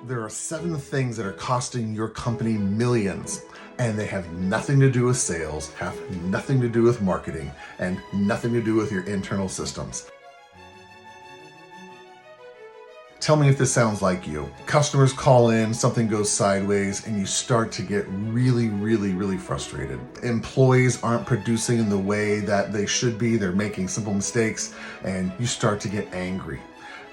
There are 7 things that are costing your company millions, and they have nothing to do with sales, have nothing to do with marketing, and nothing to do with your internal systems. Tell me if this sounds like you. Customers call in, something goes sideways, and you start to get really frustrated. Employees aren't producing in the way that they should be. They're making simple mistakes, and you start to get angry.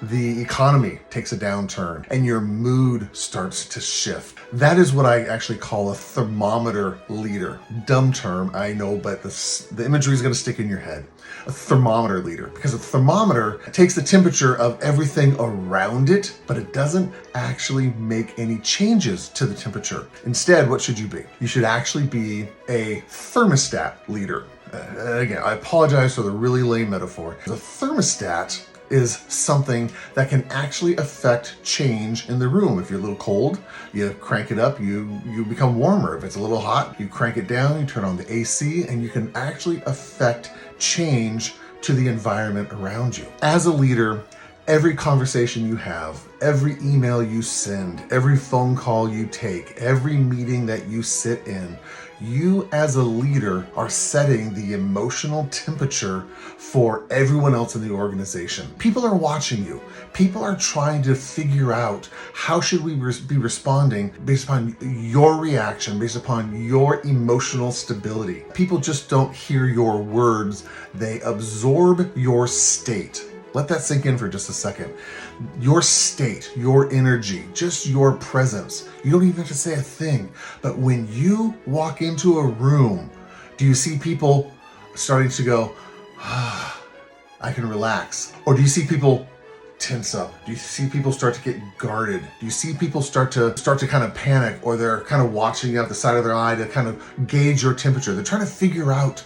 The economy takes a downturn and your mood starts to shift. That is what I actually call a thermometer leader. Dumb term, I know, but the imagery is going to stick in your head. A thermometer leader, because a thermometer takes the temperature of everything around it, but it doesn't actually make any changes to the temperature. Instead, what should you be? You should actually be a thermostat leader. Again, I apologize for the really lame metaphor. The thermostat is something that can actually affect change in the room. If you're a little cold, you crank it up, you become warmer. If it's a little hot, you crank it down, you turn on the AC, and you can actually affect change to the environment around you. As a leader, every conversation you have, every email you send, every phone call you take, every meeting that you sit in, you as a leader are setting the emotional temperature for everyone else in the organization. People are watching you. People are trying to figure out how should we be responding based upon your reaction, based upon your emotional stability. People just don't hear your words. They absorb your state. Let that sink in for just a second. Your state, your energy, just your presence. You don't even have to say a thing. But when you walk into a room, do you see people starting to go, I can relax? Or do you see people tense up? Do you see people start to get guarded? Do you see people start to kind of panic, or they're kind of watching you out the side of their eye to kind of gauge your temperature? They're trying to figure out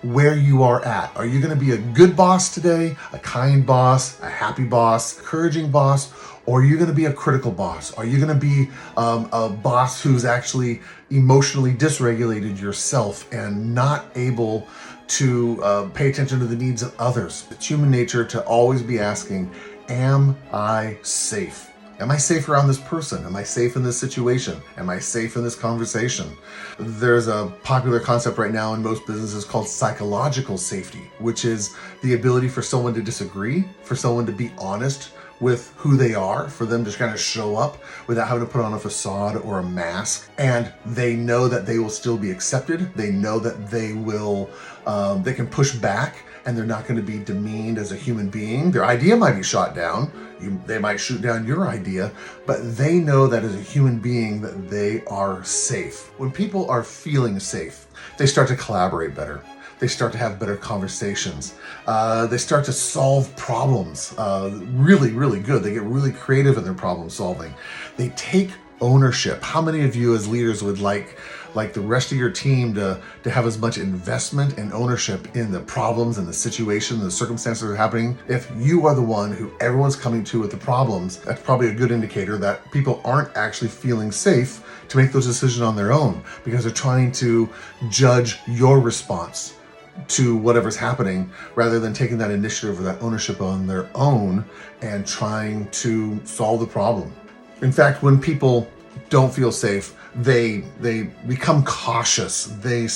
where you are at. Are you going to be a good boss today, a kind boss, a happy boss, encouraging boss, or are you going to be a critical boss? Are you going to be a boss who's actually emotionally dysregulated yourself and not able to pay attention to the needs of others? It's human nature to always be asking, am I safe? Am I safe around this person? Am I safe in this situation? Am I safe in this conversation? There's a popular concept right now in most businesses called psychological safety, which is the ability for someone to disagree, for someone to be honest with who they are, for them to kind of show up without having to put on a facade or a mask. And they know that they will still be accepted. They know that they can push back, and they're not going to be demeaned as a human being. Their idea might be shot down. They might shoot down your idea, but they know that as a human being that they are safe. When people are feeling safe, they start to collaborate better. They start to have better conversations. They start to solve problems really good. They get really creative in their problem solving. They take ownership. How many of you as leaders would like the rest of your team to have as much investment and ownership in the problems and the situation and the circumstances that are happening? If you are the one who everyone's coming to with the problems, that's probably a good indicator that people aren't actually feeling safe to make those decisions on their own, because they're trying to judge your response to whatever's happening rather than taking that initiative or that ownership on their own and trying to solve the problem. In fact, when people don't feel safe, they become cautious. They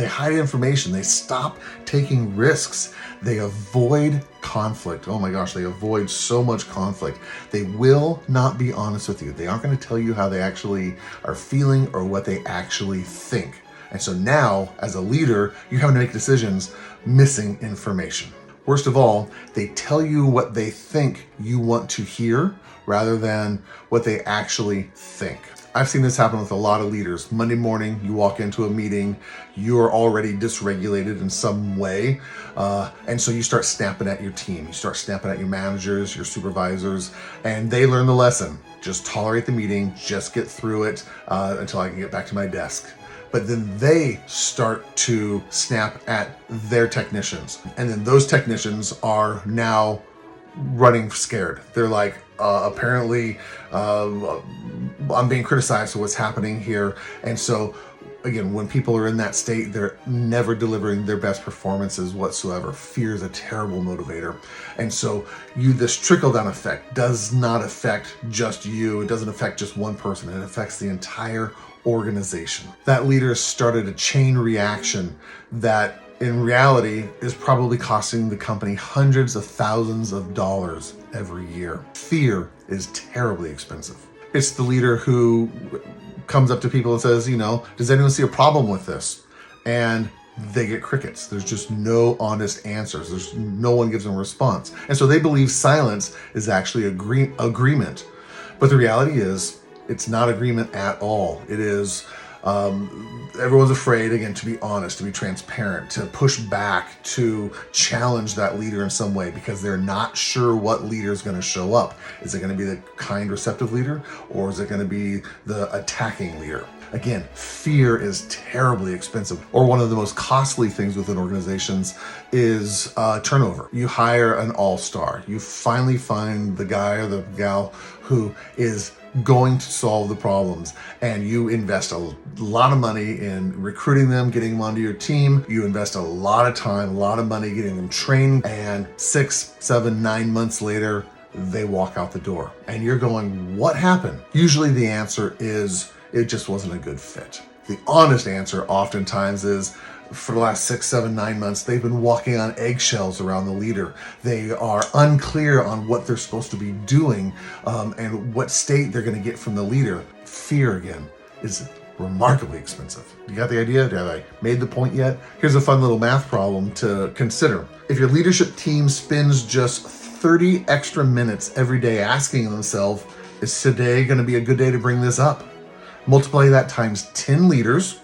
hide information. They stop taking risks. They avoid conflict. Oh my gosh, they avoid so much conflict. They will not be honest with you. They aren't going to tell you how they actually are feeling or what they actually think. And so now, as a leader, you're having to make decisions missing information. Worst of all, they tell you what they think you want to hear rather than what they actually think. I've seen this happen with a lot of leaders. Monday morning, you walk into a meeting, you're already dysregulated in some way. And so you start snapping at your team. You start snapping at your managers, your supervisors, and they learn the lesson. Just tolerate the meeting, just get through it until I can get back to my desk. But then they start to snap at their technicians. And then those technicians are now running scared. They're like, apparently I'm being criticized for what's happening here. And so Again, when people are in that state, they're never delivering their best performances whatsoever. Fear is a terrible motivator. And so this trickle-down effect does not affect just you. It doesn't affect just one person. It affects the entire organization. That leader started a chain reaction that in reality is probably costing the company hundreds of thousands of dollars every year. Fear is terribly expensive. It's the leader who comes up to people and says, does anyone see a problem with this? And they get crickets. There's just no honest answers. No one gives them a response. And so they believe silence is actually agreement. But the reality is, it's not agreement at all. It is, everyone's afraid, again, to be honest, to be transparent, to push back, to challenge that leader in some way because they're not sure what leader is going to show up. Is it going to be the kind, receptive leader, or is it going to be the attacking leader? Again, fear is terribly expensive. Or one of the most costly things within organizations is turnover. You hire an all-star. You finally find the guy or the gal who is going to solve the problems, and you invest a lot of money in recruiting them, getting them onto your team. You invest a lot of time, a lot of money getting them trained, and 6, 7, 9 months later, they walk out the door. And you're going, what happened? Usually the answer is, it just wasn't a good fit. The honest answer oftentimes is, for the last 6, 7, 9 months, they've been walking on eggshells around the leader. They are unclear on what they're supposed to be doing and what state they're going to get from the leader. Fear, again, is remarkably expensive. You got the idea? Have I made the point yet? Here's a fun little math problem to consider. If your leadership team spends just 30 extra minutes every day asking themselves, is today going to be a good day to bring this up? Multiply that times 10 leaders,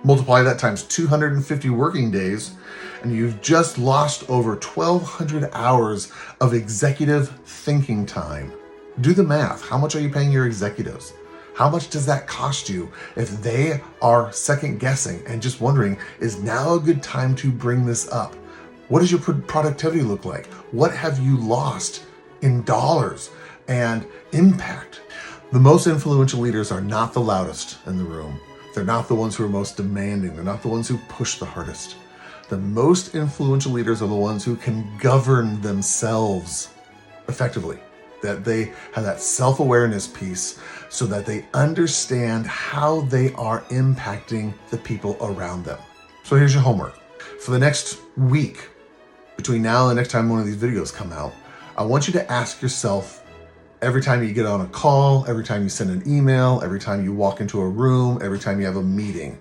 multiply that times 250 working days, and you've just lost over 1,200 hours of executive thinking time. Do the math. How much are you paying your executives? How much does that cost you if they are second guessing and just wondering, is now a good time to bring this up? What does your productivity look like? What have you lost in dollars and impact? The most influential leaders are not the loudest in the room. They're not the ones who are most demanding. They're not the ones who push the hardest. The most influential leaders are the ones who can govern themselves effectively, that they have that self-awareness piece so that they understand how they are impacting the people around them. So here's your homework. For the next week, between now and the next time one of these videos come out, I want you to ask yourself, every time you get on a call, every time you send an email, every time you walk into a room, every time you have a meeting,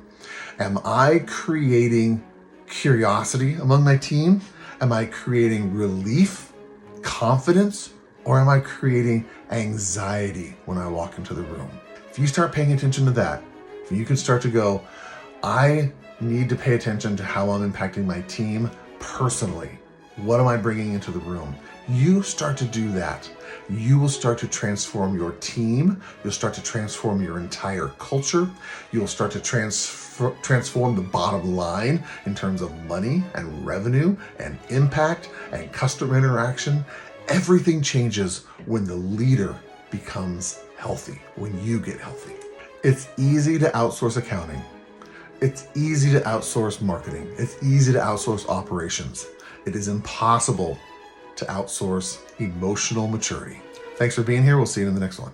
am I creating curiosity among my team? Am I creating relief, confidence, or am I creating anxiety when I walk into the room? If you start paying attention to that, if you can start to go, I need to pay attention to how I'm impacting my team personally. What am I bringing into the room? You start to do that. You will start to transform your team. You'll start to transform your entire culture. You'll start to transform the bottom line in terms of money and revenue and impact and customer interaction. Everything changes when the leader becomes healthy, when you get healthy. It's easy to outsource accounting. It's easy to outsource marketing. It's easy to outsource operations. It is impossible to outsource emotional maturity. Thanks for being here. We'll see you in the next one.